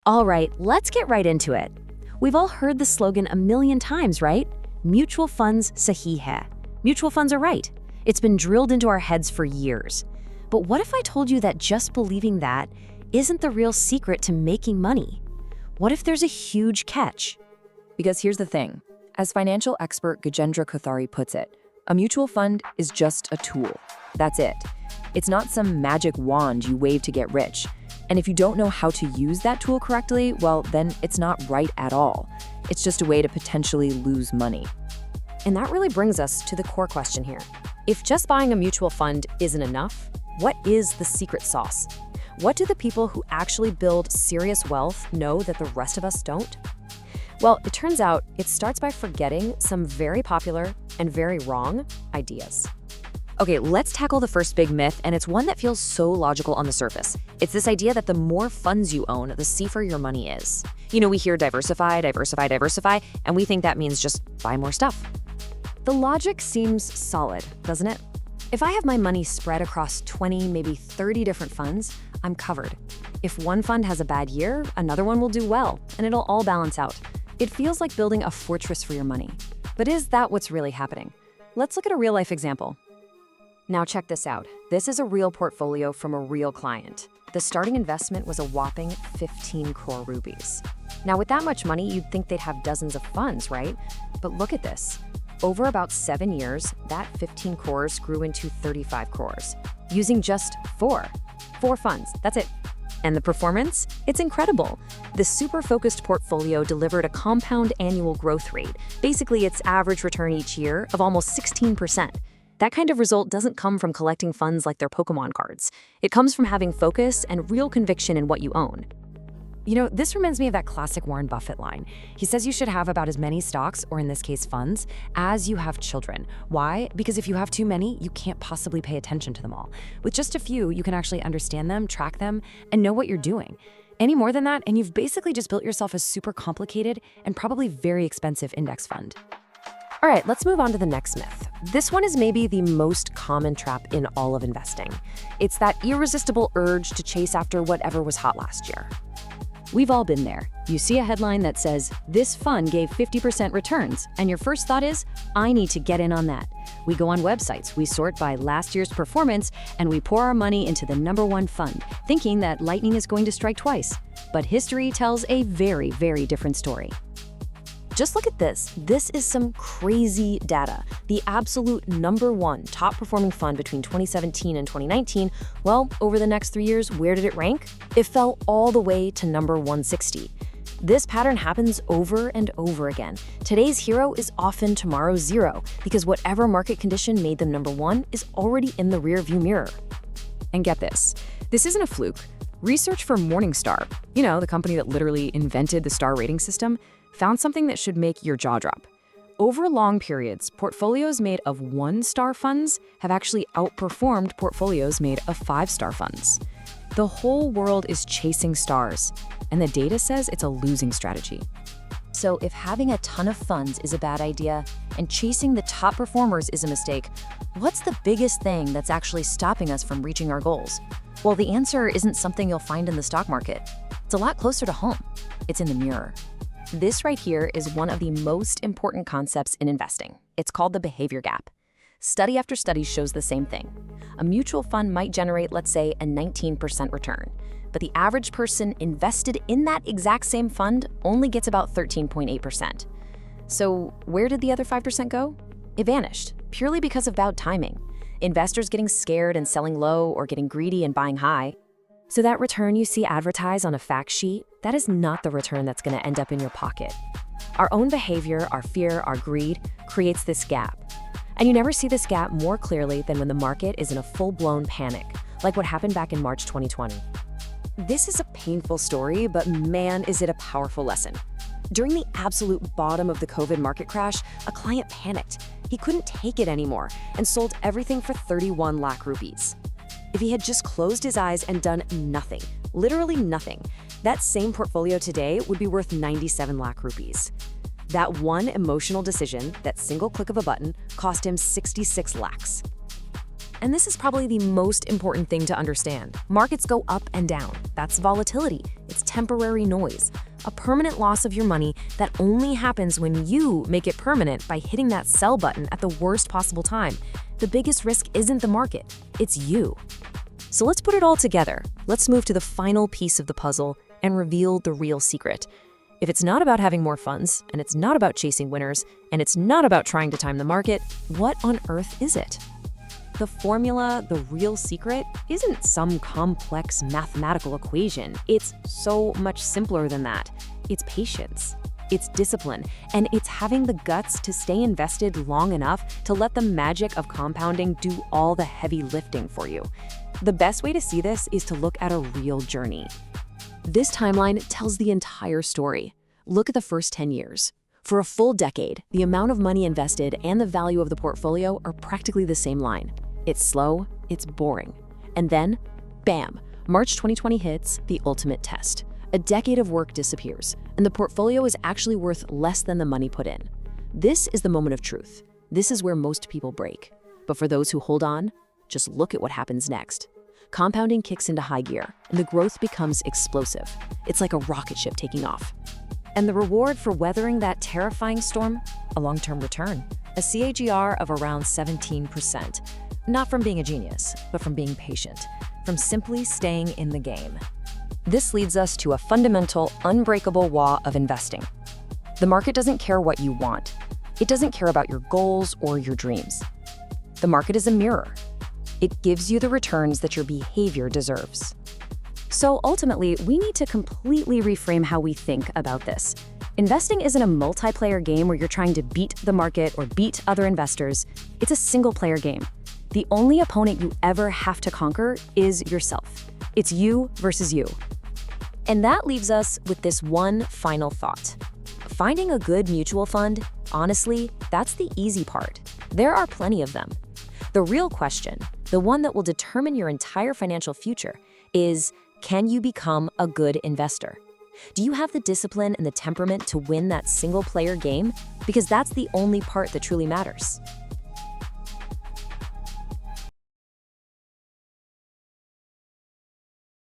All right, let's get right into it. We've all heard the slogan a million times, right? Mutual funds sahi hai. Mutual funds are right. It's been drilled into our heads for years. But what if I told you that just believing that isn't the real secret to making money? What if there's a huge catch? Because here's the thing. As financial expert Gajendra Kothari puts it, a mutual fund is just a tool. That's it. It's not some magic wand you wave to get rich. And if you don't know how to use that tool correctly, well, then it's not right at all. It's just a way to potentially lose money. And that really brings us to the core question here. If just buying a mutual fund isn't enough, what is the secret sauce? What do the people who actually build serious wealth know that the rest of us don't? Well, it turns out it starts by forgetting some very popular and very wrong ideas. Okay, let's tackle the first big myth, and it's one that feels so logical on the surface. It's this idea that the more funds you own, the safer your money is. You know, we hear diversify, diversify, diversify, and we think that means just buy more stuff. The logic seems solid, doesn't it? If I have my money spread across 20, maybe 30 different funds, I'm covered. If one fund has a bad year, another one will do well, and it'll all balance out. It feels like building a fortress for your money. But is that what's really happening? Let's look at a real-life example. Now check this out. This is a real portfolio from a real client. The starting investment was a whopping 15 crore rupees. Now with that much money, you'd think they'd have dozens of funds, right? But look at this. Over about 7 years, that 15 crores grew into 35 crores, using just four funds. That's it. And the performance? It's incredible. The super focused portfolio delivered a compound annual growth rate, basically its average return each year, of almost 16%. That kind of result doesn't come from collecting funds like their Pokemon cards. It comes from having focus and real conviction in what you own. You know, this reminds me of that classic Warren Buffett line. He says you should have about as many stocks, or in this case funds, as you have children. Why? Because if you have too many, you can't possibly pay attention to them all. With just a few, you can actually understand them, track them, and know what you're doing. Any more than that, and you've basically just built yourself a super complicated and probably very expensive index fund. All right, let's move on to the next myth. This one is maybe the most common trap in all of investing. It's that irresistible urge to chase after whatever was hot last year. We've all been there. You see a headline that says, "This fund gave 50% returns," and your first thought is, "I need to get in on that." We go on websites, we sort by last year's performance, and we pour our money into the number one fund, thinking that lightning is going to strike twice. But history tells a very, very different story. Just look at this. This is some crazy data. The absolute number one top performing fund between 2017 and 2019, well, over the next 3 years, where did it rank? It fell all the way to number 160. This pattern happens over and over again. Today's hero is often tomorrow's zero, because whatever market condition made them number one is already in the rearview mirror. And get this isn't a fluke. Research from Morningstar, you know, the company that literally invented the star rating system, found something that should make your jaw drop. Over long periods, portfolios made of 1-star funds have actually outperformed portfolios made of 5-star funds. The whole world is chasing stars, and the data says it's a losing strategy. So if having a ton of funds is a bad idea and chasing the top performers is a mistake, what's the biggest thing that's actually stopping us from reaching our goals? Well, the answer isn't something you'll find in the stock market. It's a lot closer to home. It's in the mirror. This right here is one of the most important concepts in investing. It's called the behavior gap. Study after study shows the same thing. A mutual fund might generate, let's say, a 19% return, but the average person invested in that exact same fund only gets about 13.8%. So where did the other 5% go? It vanished, purely because of bad timing. Investors getting scared and selling low, or getting greedy and buying high. So that return you see advertised on a fact sheet, that is not the return that's going to end up in your pocket. Our own behavior, our fear, our greed creates this gap. And you never see this gap more clearly than when the market is in a full-blown panic, like what happened back in March 2020. This is a painful story, but man, is it a powerful lesson. During the absolute bottom of the COVID market crash, a client panicked. He couldn't take it anymore and sold everything for 31 lakh rupees. If he had just closed his eyes and done nothing, literally nothing, that same portfolio today would be worth 97 lakh rupees. That one emotional decision, that single click of a button, cost him 66 lakhs. And this is probably the most important thing to understand. Markets go up and down. That's volatility. It's temporary noise. A permanent loss of your money that only happens when you make it permanent by hitting that sell button at the worst possible time. The biggest risk isn't the market, it's you. So let's put it all together. Let's move to the final piece of the puzzle and reveal the real secret. If it's not about having more funds, and it's not about chasing winners, and it's not about trying to time the market, what on earth is it? The formula, the real secret, isn't some complex mathematical equation. It's so much simpler than that. It's patience, it's discipline, and it's having the guts to stay invested long enough to let the magic of compounding do all the heavy lifting for you. The best way to see this is to look at a real journey. This timeline tells the entire story. Look at the first 10 years. For a full decade, the amount of money invested and the value of the portfolio are practically the same line. It's slow, it's boring. And then, bam, March 2020 hits, the ultimate test. A decade of work disappears, and the portfolio is actually worth less than the money put in. This is the moment of truth. This is where most people break. But for those who hold on, just look at what happens next. Compounding kicks into high gear, and the growth becomes explosive. It's like a rocket ship taking off. And the reward for weathering that terrifying storm? A long-term return. A CAGR of around 17%. Not from being a genius, but from being patient. From simply staying in the game. This leads us to a fundamental, unbreakable law of investing. The market doesn't care what you want. It doesn't care about your goals or your dreams. The market is a mirror. It gives you the returns that your behavior deserves. So ultimately, we need to completely reframe how we think about this. Investing isn't a multiplayer game where you're trying to beat the market or beat other investors. It's a single-player game. The only opponent you ever have to conquer is yourself. It's you versus you. And that leaves us with this one final thought. Finding a good mutual fund, honestly, that's the easy part. There are plenty of them. The real question, the one that will determine your entire financial future, is, can you become a good investor? Do you have the discipline and the temperament to win that single-player game? Because that's the only part that truly matters.